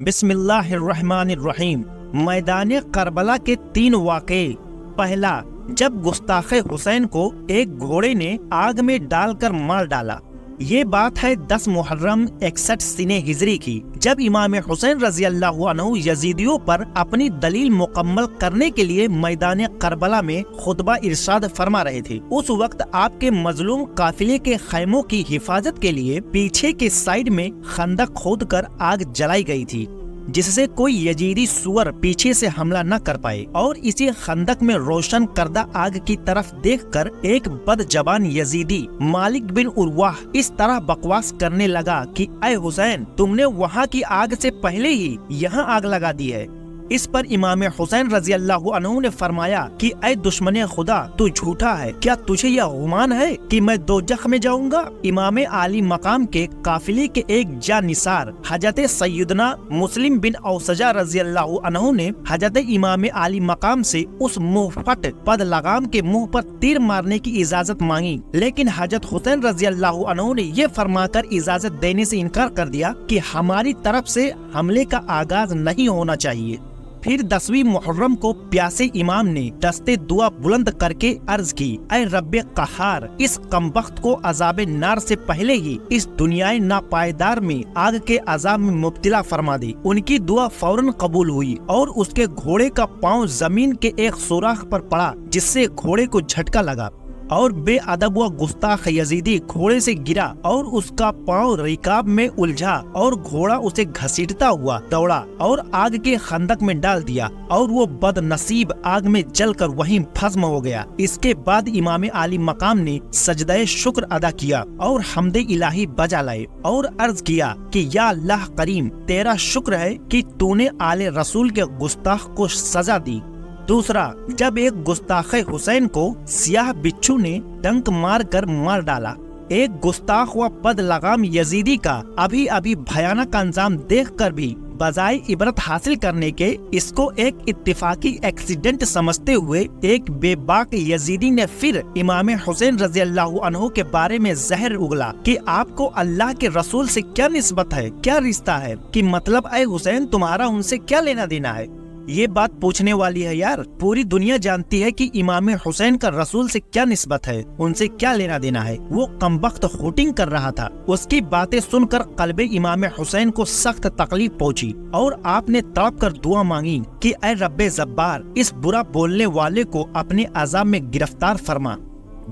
بسم اللہ الرحمن الرحیم۔ میدان کربلا کے 3 واقعے۔ پہلا، جب گستاخ حسین کو ایک گھوڑے نے آگ میں ڈال کر مار ڈالا۔ یہ بات ہے 10 محرم 61 سنہ ہجری کی، جب امام حسین رضی اللہ عنہ یزیدیوں پر اپنی دلیل مکمل کرنے کے لیے میدان کربلا میں خطبہ ارشاد فرما رہے تھے۔ اس وقت آپ کے مظلوم قافلے کے خیموں کی حفاظت کے لیے پیچھے کے سائیڈ میں خندق کھود کر آگ جلائی گئی تھی، جس سے کوئی یزیدی سور پیچھے سے حملہ نہ کر پائے، اور اسی خندق میں روشن کردہ آگ کی طرف دیکھ کر ایک بد زبان یزیدی مالک بن ارواح اس طرح بکواس کرنے لگا کہ اے حسین، تم نے وہاں کی آگ سے پہلے ہی یہاں آگ لگا دی ہے۔ اس پر امام حسین رضی اللہ عنہ نے فرمایا کہ اے دشمن خدا، تو جھوٹا ہے، کیا تجھے یہ گمان ہے کہ میں دوزخ میں جاؤں گا؟ امام عالی مقام کے قافلے کے ایک جانثار حضرت سیدنا مسلم بن اوسجہ رضی اللہ عنہ نے حضرت امام عالی مقام سے اس منہ پھٹ پد لگام کے منہ پر تیر مارنے کی اجازت مانگی، لیکن حضرت حسین رضی اللہ عنہ نے یہ فرما کر اجازت دینے سے انکار کر دیا کہ ہماری طرف سے حملے کا آغاز نہیں ہونا چاہیے۔ پھر 10ویں محرم کو پیاسے امام نے دستے دعا بلند کر کے عرض کی، اے رب قہار، اس کمبخت کو عذاب نار سے پہلے ہی اس دنیائے ناپائیدار میں آگ کے عذاب میں مبتلا فرما دی۔ ان کی دعا فوراً قبول ہوئی اور اس کے گھوڑے کا پاؤں زمین کے ایک سوراخ پر پڑا، جس سے گھوڑے کو جھٹکا لگا اور بے ادب و گستاخ یزیدی گھوڑے سے گرا اور اس کا پاؤں رکاب میں الجھا، اور گھوڑا اسے گھسیٹتا ہوا دوڑا اور آگ کے خندق میں ڈال دیا، اور وہ بد نصیب آگ میں جل کر وہیں بھسم ہو گیا۔ اس کے بعد امام عالی مقام نے سجدہ شکر ادا کیا اور حمد الہی بجا لائے اور عرض کیا کہ یا اللہ کریم، تیرا شکر ہے کہ تو نے آل رسول کے گستاخ کو سزا دی۔ دوسرا، جب ایک گستاخ حسین کو سیاہ بچھو نے ڈنک مار کر مار ڈالا۔ ایک گستاخ و بد لگام یزیدی کا ابھی بھیانک انجام دیکھ کر بھی بجائے عبرت حاصل کرنے کے اس کو ایک اتفاقی ایکسیڈنٹ سمجھتے ہوئے ایک بے باک یزیدی نے پھر امام حسین رضی اللہ عنہ کے بارے میں زہر اگلا کہ آپ کو اللہ کے رسول سے کیا نسبت ہے، کیا رشتہ ہے، کہ مطلب اے حسین، تمہارا ان سے کیا لینا دینا ہے۔ یہ بات پوچھنے والی ہے یار، پوری دنیا جانتی ہے کہ امام حسین کا رسول سے کیا نسبت ہے، ان سے کیا لینا دینا ہے۔ وہ کمبخت ہوٹنگ کر رہا تھا۔ اس کی باتیں سن کر قلب امام حسین کو سخت تکلیف پہنچی اور آپ نے تڑپ کر دعا مانگی کہ اے رب جبار، اس برا بولنے والے کو اپنے عذاب میں گرفتار فرما۔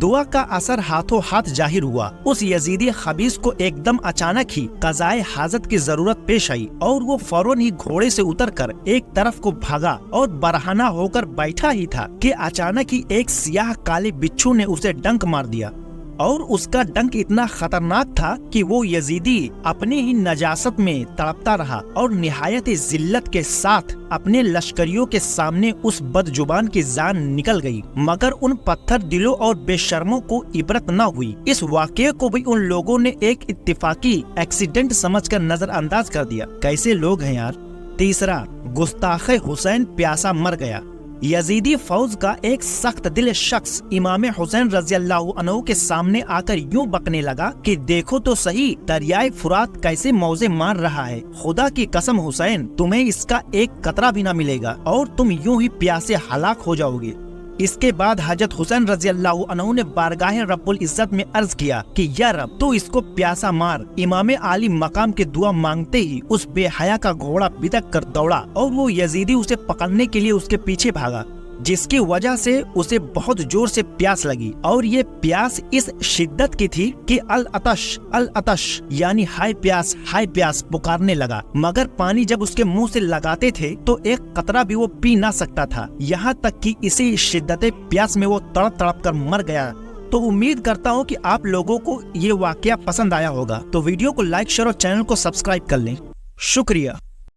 دعا کا اثر ہاتھوں ہاتھ ظاہر ہوا۔ اس یزیدی خبیث کو ایک دم اچانک ہی قضائے حاجت کی ضرورت پیش آئی اور وہ فوراً ہی گھوڑے سے اتر کر ایک طرف کو بھاگا اور برہنہ ہو کر بیٹھا ہی تھا کہ اچانک ہی ایک سیاہ کالے بچھو نے اسے ڈنک مار دیا، اور اس کا ڈنک اتنا خطرناک تھا کہ وہ یزیدی اپنی ہی نجاست میں تڑپتا رہا اور نہایت ذلت کے ساتھ اپنے لشکریوں کے سامنے اس بد زبان کی جان نکل گئی، مگر ان پتھر دلوں اور بے شرموں کو عبرت نہ ہوئی۔ اس واقعے کو بھی ان لوگوں نے ایک اتفاقی ایکسیڈنٹ سمجھ کر نظر انداز کر دیا۔ کیسے لوگ ہیں یار۔ تیسرا، گستاخ حسین پیاسا مر گیا۔ یزیدی فوج کا ایک سخت دل شخص امام حسین رضی اللہ عنہ کے سامنے آ کر یوں بکنے لگا کہ دیکھو تو صحیح، دریائے فرات کیسے موزے مار رہا ہے۔ خدا کی قسم حسین، تمہیں اس کا ایک قطرہ بھی نہ ملے گا اور تم یوں ہی پیاسے ہلاک ہو جاؤ گے۔ اس کے بعد حضرت حسین رضی اللہ عنہ نے بارگاہ رب العزت میں عرض کیا کہ یا رب، تو اس کو پیاسا مار۔ امام عالی مقام کے دعا مانگتے ہی اس بے حیا کا گھوڑا بدک کر دوڑا اور وہ یزیدی اسے پکڑنے کے لیے اس کے پیچھے بھاگا، جس کی وجہ سے اسے بہت زور سے پیاس لگی، اور یہ پیاس اس شدت کی تھی کہ العطش العطش یعنی ہائے پیاس پکارنے لگا، مگر پانی جب اس کے منہ سے لگاتے تھے تو ایک قطرہ بھی وہ پی نہ سکتا تھا، یہاں تک کہ اسی شدت پیاس میں وہ تڑپ کر مر گیا۔ تو امید کرتا ہوں کہ آپ لوگوں کو یہ واقعہ پسند آیا ہوگا، تو ویڈیو کو لائک، شیئر اور چینل کو سبسکرائب کر لیں۔ شکریہ۔